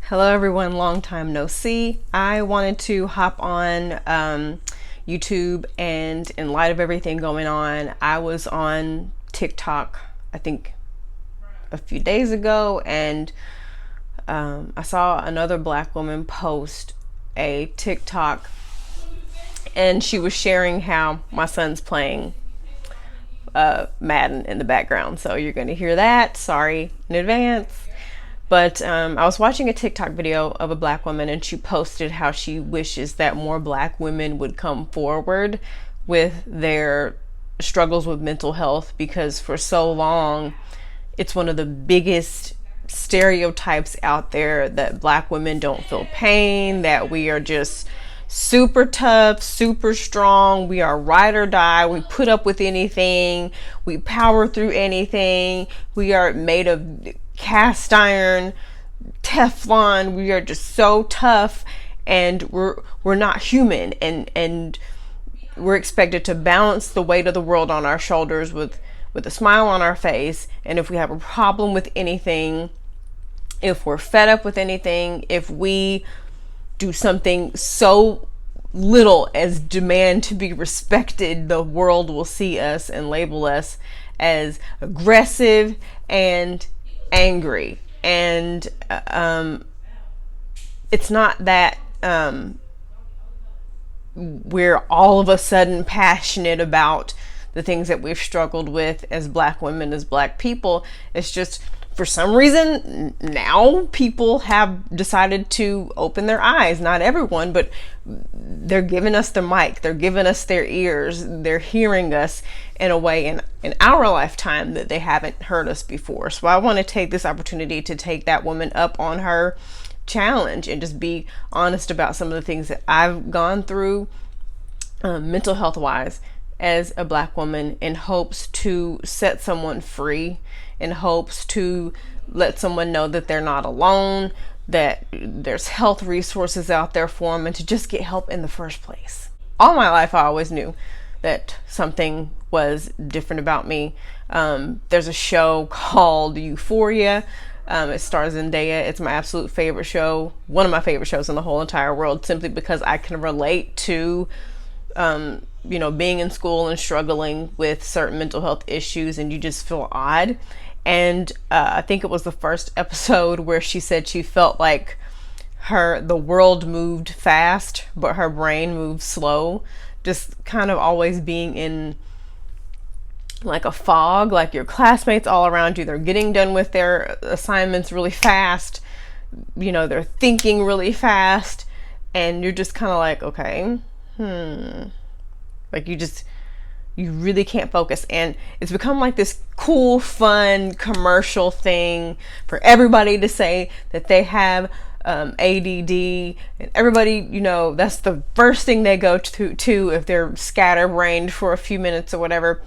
Hello everyone, long time no see. I wanted to hop on YouTube, and in light of everything going on, I was on TikTok, I think a few days ago, and I saw another black woman post a TikTok, and she was sharing how my son's playing Madden in the background. So you're going to hear that. Sorry in advance. But I was watching a TikTok video of a black woman, and she posted how she wishes that more black women would come forward with their struggles with mental health, because for so long it's one of the biggest stereotypes out there that black women don't feel pain, that we are just super tough, super strong, we are ride or die, we put up with anything, we power through anything, we are made of cast iron, Teflon, we are just so tough, and we're not human, and we're expected to balance the weight of the world on our shoulders with a smile on our face. And if we have a problem with anything, if we're fed up with anything, if we do something so little as demand to be respected, the world will see us and label us as aggressive and angry. And it's not that we're all of a sudden passionate about the things that we've struggled with as black women, as black people. It's just, for some reason, now people have decided to open their eyes. Not everyone, but they're giving us the mic, they're giving us their ears, they're hearing us in a way in our lifetime that they haven't heard us before. So I want to take this opportunity to take that woman up on her challenge and just be honest about some of the things that I've gone through mental health wise as a black woman, in hopes to set someone free, in hopes to let someone know that they're not alone, that there's health resources out there for them, and to just get help in the first place. All my life I always knew that something was different about me. There's a show called Euphoria. It stars Zendaya. It's my absolute favorite show, one of my favorite shows in the whole entire world, simply because I can relate to being in school and struggling with certain mental health issues, and you just feel odd. And I think it was the first episode where she said she felt like the world moved fast, but her brain moved slow. Just kind of always being in like a fog, like your classmates all around you, they're getting done with their assignments really fast, they're thinking really fast, and you're just kind of like, okay, like you really can't focus. And it's become like this cool, fun commercial thing for everybody to say that they have ADD, and everybody, that's the first thing they go to if they're scatterbrained for a few minutes or whatever.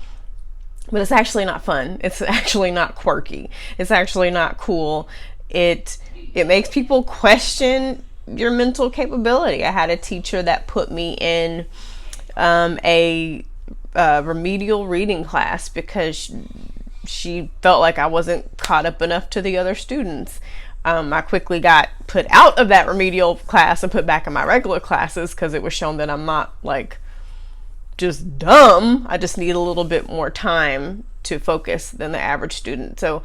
But it's actually not fun. It's actually not quirky. It's actually not cool. It makes people question your mental capability. I had a teacher that put me in a remedial reading class because she felt like I wasn't caught up enough to the other students. I quickly got put out of that remedial class and put back in my regular classes, because it was shown that I'm not like just dumb. I just need a little bit more time to focus than the average student. So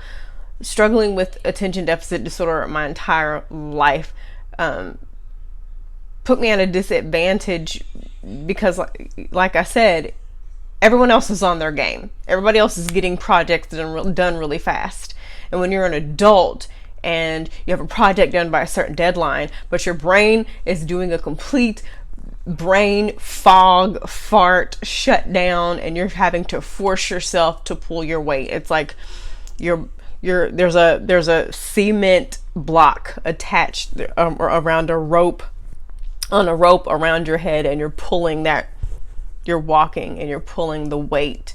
struggling with attention deficit disorder my entire life put me at a disadvantage, because like I said, everyone else is on their game. Everybody else is getting projects done really fast. And when you're an adult and you have a project done by a certain deadline, but your brain is doing a complete brain fog fart shutdown, and you're having to force yourself to pull your weight. It's like there's a cement block attached around a rope around your head, and you're pulling that. You're walking and you're pulling the weight,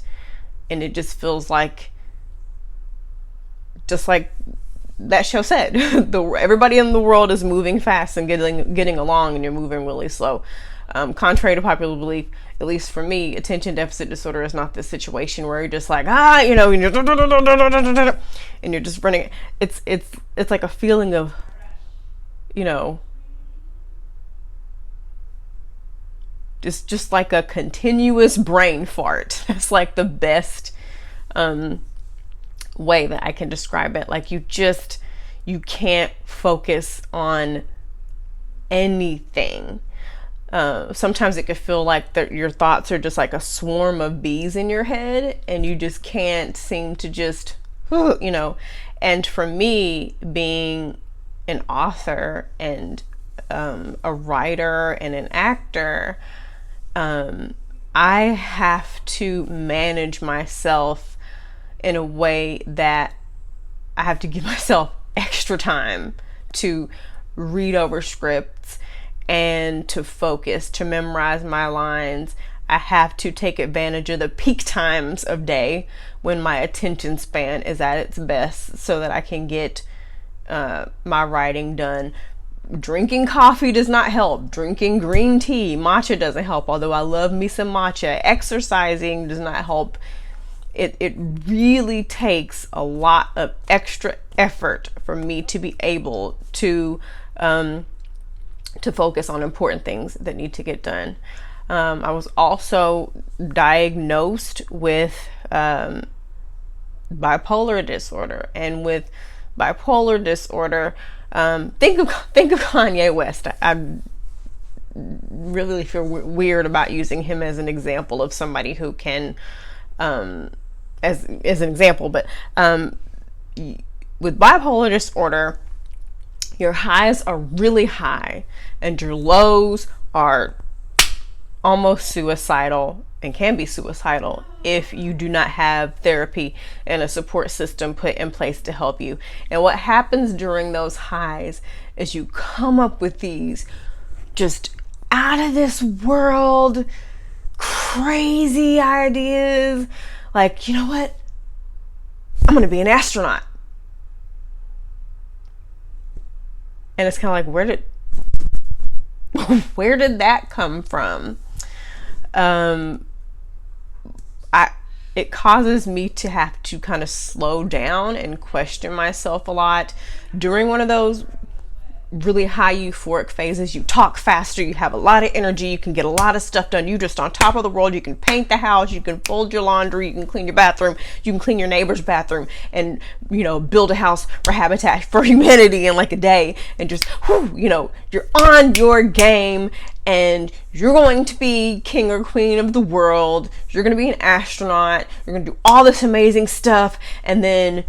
and it just feels like, just like that show said, everybody in the world is moving fast and getting along, and you're moving really slow. Contrary to popular belief, at least for me, attention deficit disorder is not this situation where you're just like, and you're just running. It's like a feeling of you know, just like a continuous brain fart. That's like the best way that I can describe it. Like you can't focus on anything. Sometimes it could feel like your thoughts are just like a swarm of bees in your head, and you just can't seem to just, And for me, being an author and a writer and an actor, I have to manage myself in a way that I have to give myself extra time to read over scripts and to focus, to memorize my lines. I have to take advantage of the peak times of day when my attention span is at its best so that I can get my writing done. Drinking coffee does not help. Drinking green tea, matcha doesn't help, although I love me some matcha. Exercising does not help. It really takes a lot of extra effort for me to be able to focus on important things that need to get done. I was also diagnosed with bipolar disorder, and with bipolar disorder, think of Kanye West. I really feel weird about using him as an example of somebody who can, as an example, but with bipolar disorder, your highs are really high and your lows are almost suicidal and can be suicidal if you do not have therapy and a support system put in place to help you. And what happens during those highs is you come up with these just out of this world crazy ideas, like, you know what, I'm gonna be an astronaut. And it's kind of like, where did that come from? It causes me to have to kind of slow down and question myself a lot. During one of those really high euphoric phases, you talk faster, you have a lot of energy, you can get a lot of stuff done, you're just on top of the world, you can paint the house, you can fold your laundry, you can clean your bathroom, you can clean your neighbor's bathroom, and build a house for Habitat for Humanity in like a day, and just you're on your game, and you're going to be king or queen of the world, you're going to be an astronaut, you're going to do all this amazing stuff, and then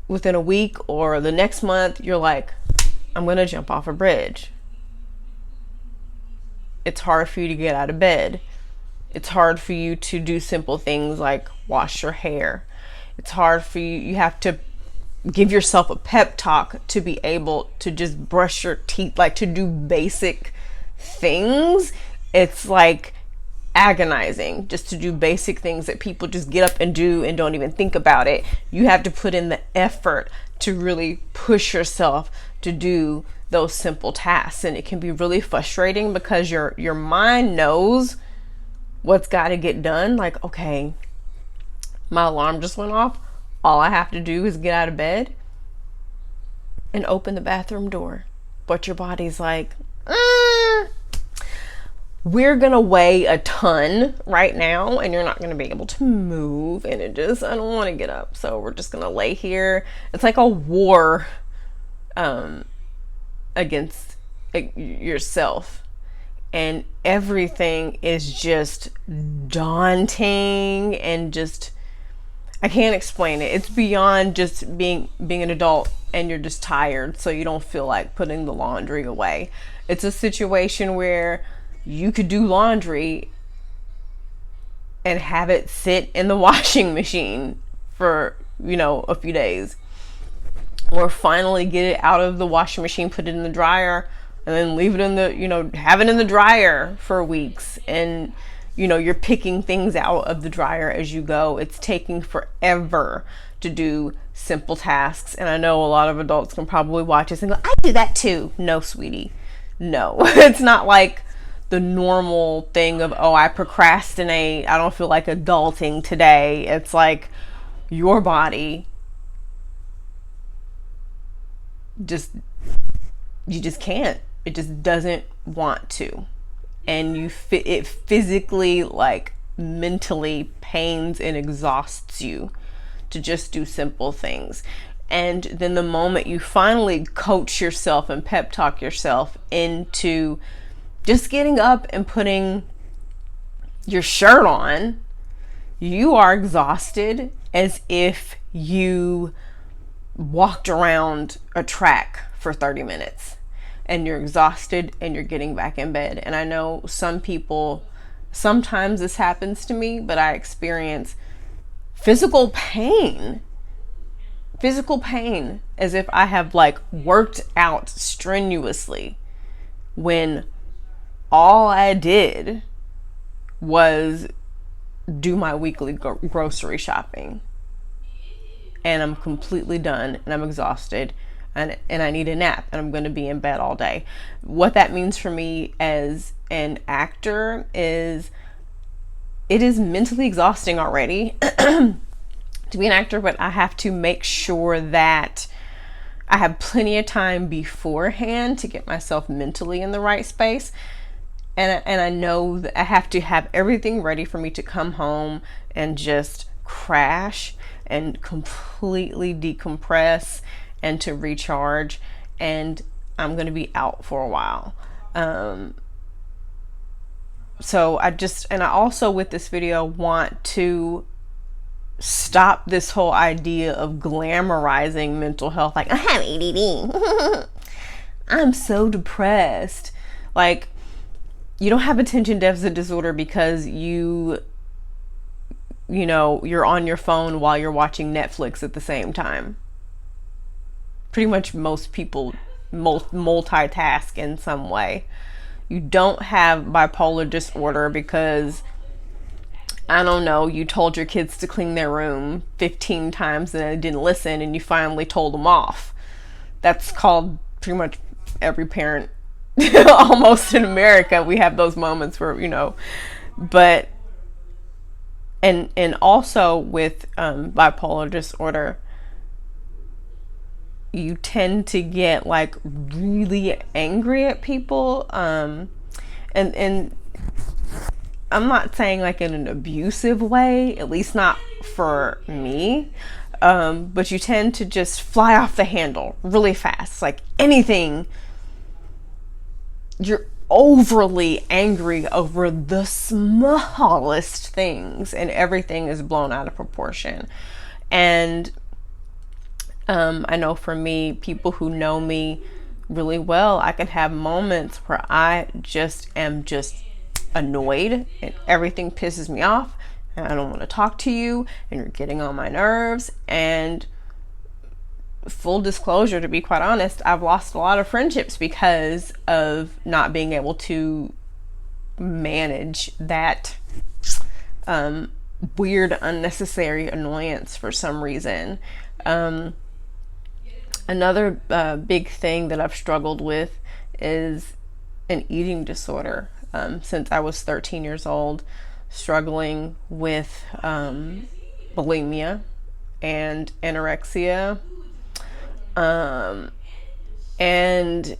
within a week or the next month, you're like, I'm going to jump off a bridge. It's hard for you to get out of bed. It's hard for you to do simple things like wash your hair. It's hard for you. You have to give yourself a pep talk to be able to just brush your teeth, like to do basic things. It's like agonizing just to do basic things that people just get up and do and don't even think about it. You have to put in the effort to really push yourself to do those simple tasks, and it can be really frustrating because your mind knows what's got to get done. Like, okay, my alarm just went off, all I have to do is get out of bed and open the bathroom door, but your body's like, we're gonna weigh a ton right now and you're not gonna be able to move, and I don't want to get up, so we're just gonna lay here. It's like a war against yourself, and everything is just daunting, and just, I can't explain it. It's beyond just being an adult and you're just tired, so you don't feel like putting the laundry away. It's a situation where you could do laundry and have it sit in the washing machine for, a few days, or finally get it out of the washing machine, put it in the dryer, and then leave it in the, have it in the dryer for weeks. And, you're picking things out of the dryer as you go. It's taking forever to do simple tasks. And I know a lot of adults can probably watch this and go, I do that too. No, sweetie. No, it's not like the normal thing of, oh, I procrastinate, I don't feel like adulting today. It's like your body just you just can't. It just doesn't want to. And it physically, like mentally pains and exhausts you to just do simple things. And then the moment you finally coach yourself and pep talk yourself into just getting up and putting your shirt on, you are exhausted as if you walked around a track for 30 minutes, and you're exhausted and you're getting back in bed. And I know some people, sometimes this happens to me, but I experience physical pain as if I have like worked out strenuously when all I did was do my weekly grocery shopping, and I'm completely done and I'm exhausted and I need a nap and I'm going to be in bed all day. What that means for me as an actor is it is mentally exhausting already to be an actor, but I have to make sure that I have plenty of time beforehand to get myself mentally in the right space. And I know that I have to have everything ready for me to come home and just crash and completely decompress and to recharge. And I'm going to be out for a while. So I also with this video want to stop this whole idea of glamorizing mental health. Like, I have ADD. I'm so depressed. Like, you don't have attention deficit disorder because you're on your phone while you're watching Netflix at the same time. Pretty much most people multitask in some way. You don't have bipolar disorder because, I don't know, you told your kids to clean their room 15 times and they didn't listen and you finally told them off. That's called pretty much every parent almost in America. We have those moments where, but and also with bipolar disorder, you tend to get like really angry at people, and I'm not saying like in an abusive way, at least not for me, but you tend to just fly off the handle really fast. Like anything, you're overly angry over the smallest things and everything is blown out of proportion. And I know for me, people who know me really well, I can have moments where I just am just annoyed and everything pisses me off and I don't want to talk to you and you're getting on my nerves. And full disclosure, to be quite honest, I've lost a lot of friendships because of not being able to manage that weird, unnecessary annoyance for some reason. Another big thing that I've struggled with is an eating disorder. Since I was 13 years old, struggling with bulimia and anorexia. And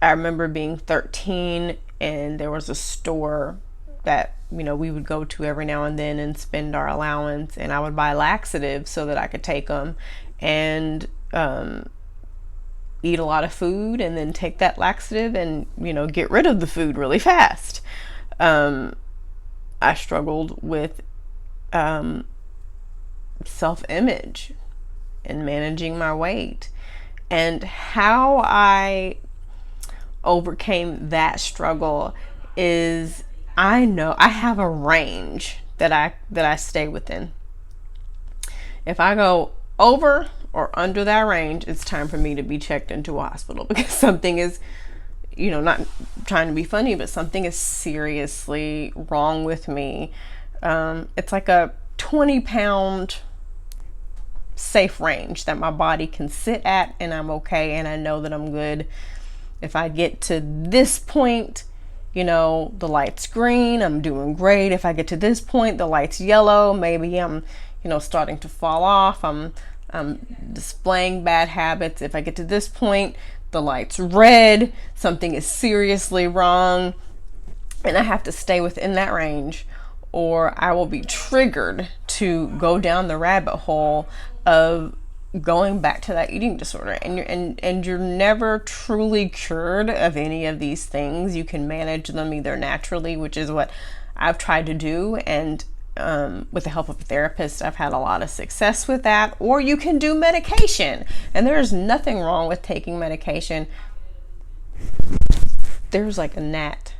I remember being 13 and there was a store that, we would go to every now and then and spend our allowance, and I would buy laxatives so that I could take them and eat a lot of food and then take that laxative and, get rid of the food really fast. I struggled with self-image and managing my weight, and how I overcame that struggle is I know I have a range that I stay within. If I go over or under that range, it's time for me to be checked into a hospital because something is, not trying to be funny, but something is seriously wrong with me. It's like a 20-pound safe range that my body can sit at and I'm okay and I know that I'm good. If I get to this point, the light's green, I'm doing great. If I get to this point, the light's yellow, maybe I'm, starting to fall off. I'm displaying bad habits. If I get to this point, the light's red, something is seriously wrong, and I have to stay within that range, or I will be triggered to go down the rabbit hole of going back to that eating disorder. And you're never truly cured of any of these things. You can manage them either naturally, which is what I've tried to do, and with the help of a therapist, I've had a lot of success with that. Or you can do medication, and there's nothing wrong with taking medication. There's like a gnat.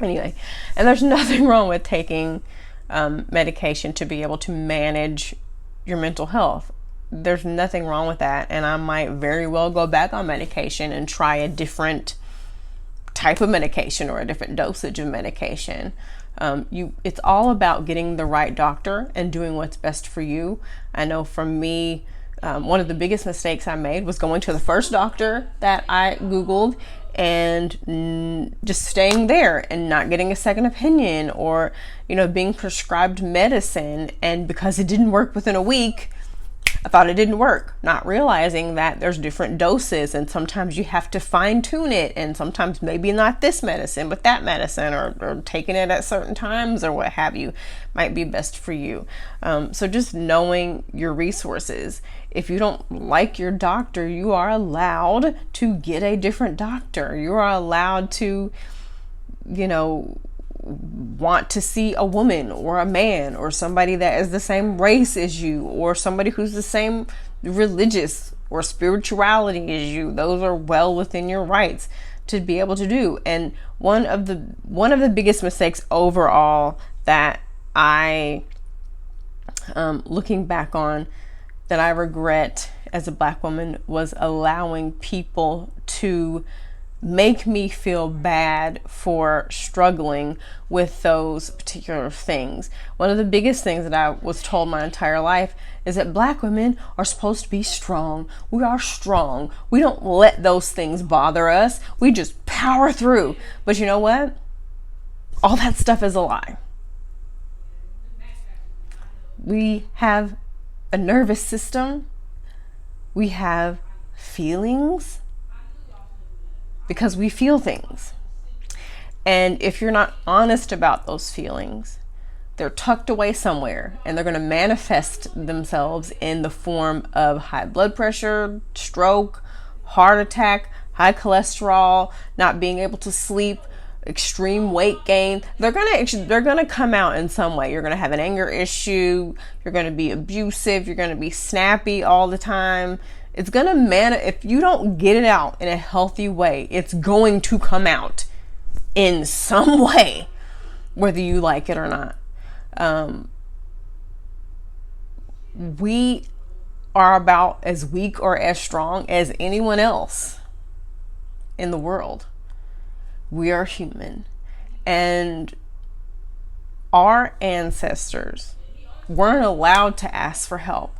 Anyway, and there's nothing wrong with taking medication to be able to manage your mental health. There's nothing wrong with that, and I might very well go back on medication and try a different type of medication or a different dosage of medication. It's all about getting the right doctor and doing what's best for you. I know for me, one of the biggest mistakes I made was going to the first doctor that I Googled and just staying there and not getting a second opinion, or, being prescribed medicine. And because it didn't work within a week, I thought it didn't work, not realizing that there's different doses, and sometimes you have to fine tune it, and sometimes maybe not this medicine, but that medicine, or taking it at certain times or what have you might be best for you. So just knowing your resources. If you don't like your doctor, you are allowed to get a different doctor. You are allowed to, want to see a woman or a man or somebody that is the same race as you, or somebody who's the same religious or spirituality as you. Those are well within your rights to be able to do. And one of the biggest mistakes overall that I, looking back on, that I regret as a Black woman, was allowing people to make me feel bad for struggling with those particular things. One of the biggest things that I was told my entire life is that Black women are supposed to be strong. We are strong. We don't let those things bother us. We just power through. But you know what? All that stuff is a lie. We have a nervous system. We have feelings, because we feel things. And if you're not honest about those feelings, they're tucked away somewhere, and they're going to manifest themselves in the form of high blood pressure, stroke, heart attack, high cholesterol, not being able to sleep, extreme weight gain. They're gonna come out in some way. You're gonna have an anger issue. You're gonna be abusive. You're gonna be snappy all the time. It's gonna if you don't get it out in a healthy way, it's going to come out in some way, whether you like it or not. We are about as weak or as strong as anyone else in the world. We are human, and our ancestors weren't allowed to ask for help.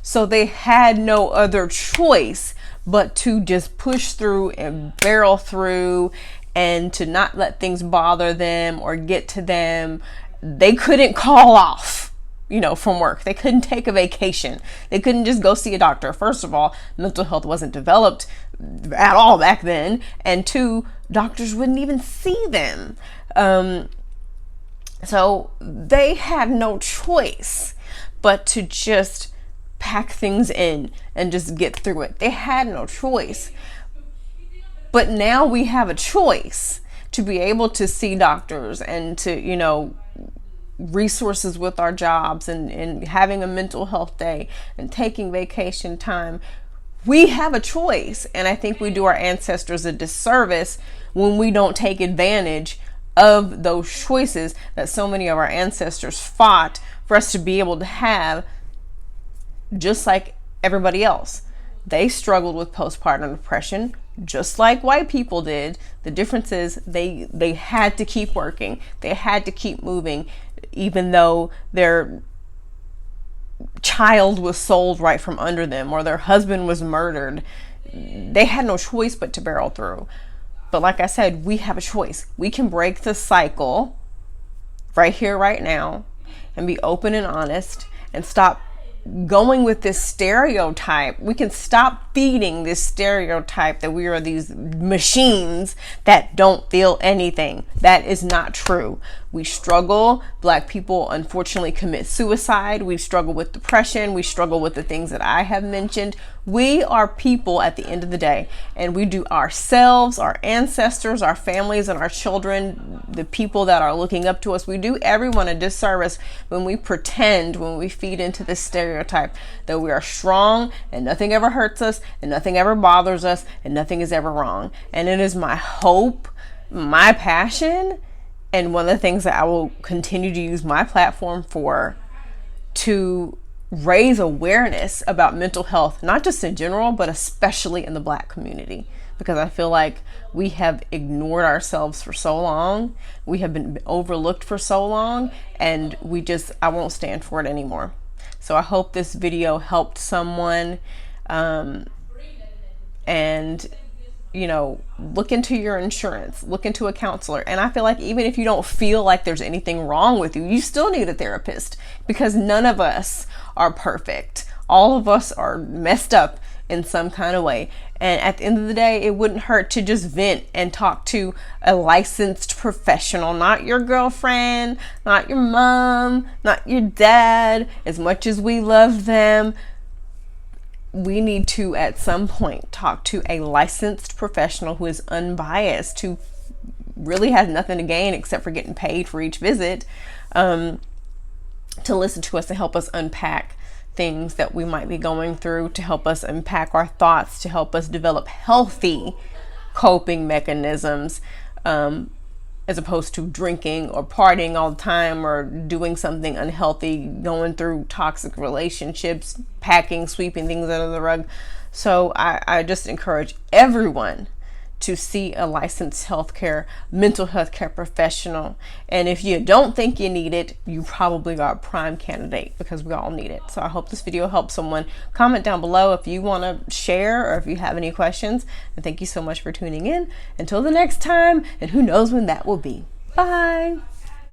So they had no other choice but to just push through and barrel through, and to not let things bother them or get to them. They couldn't call off, from work. They couldn't take a vacation. They couldn't just go see a doctor. First of all, mental health wasn't developed at all back then. And two, doctors wouldn't even see them. So they had no choice but to just pack things in and just get through it. They had no choice. But now we have a choice to be able to see doctors and to, resources with our jobs, and having a mental health day and taking vacation time. We have a choice. And I think we do our ancestors a disservice when we don't take advantage of those choices that so many of our ancestors fought for us to be able to have, just like everybody else. They struggled with postpartum depression just like white people did. The difference is they had to keep working. They had to keep moving, even though their child was sold right from under them, or their husband was murdered. They had no choice but to barrel through. But like I said, we have a choice. We can break the cycle right here, right now, and be open and honest, and stop going with this stereotype. We can stop feeding this stereotype that we are these machines that don't feel anything. That is not true. We struggle. Black people unfortunately commit suicide. We struggle with depression. We struggle with the things that I have mentioned. We are people at the end of the day, and we do ourselves, our ancestors, our families, and our children, the people that are looking up to us, we do everyone a disservice when we pretend, when we feed into this stereotype that we are strong and nothing ever hurts us and nothing ever bothers us and nothing is ever wrong. And it is my hope, my passion, and one of the things that I will continue to use my platform for, to raise awareness about mental health, not just in general, but especially in the Black community, because I feel like we have ignored ourselves for so long. We have been overlooked for so long, and I won't stand for it anymore. So I hope this video helped someone, and look into your insurance, look into a counselor. And I feel like even if you don't feel like there's anything wrong with you, you still need a therapist, because none of us are perfect. All of us are messed up in some kind of way. And at the end of the day, it wouldn't hurt to just vent and talk to a licensed professional, not your girlfriend, not your mom, not your dad. As much as we love them, we need to at some point talk to a licensed professional who is unbiased, who really has nothing to gain except for getting paid for each visit, to listen to us and help us unpack things that we might be going through, to help us unpack our thoughts, to help us develop healthy coping mechanisms, as opposed to drinking or partying all the time or doing something unhealthy, going through toxic relationships, sweeping things under the rug. So I just encourage everyone to see a licensed mental health care professional. And if you don't think you need it, you probably are a prime candidate, because we all need it. So I hope this video helps someone. Comment down below if you want to share or if you have any questions. And thank you so much for tuning in. Until the next time, and who knows when that will be. Bye.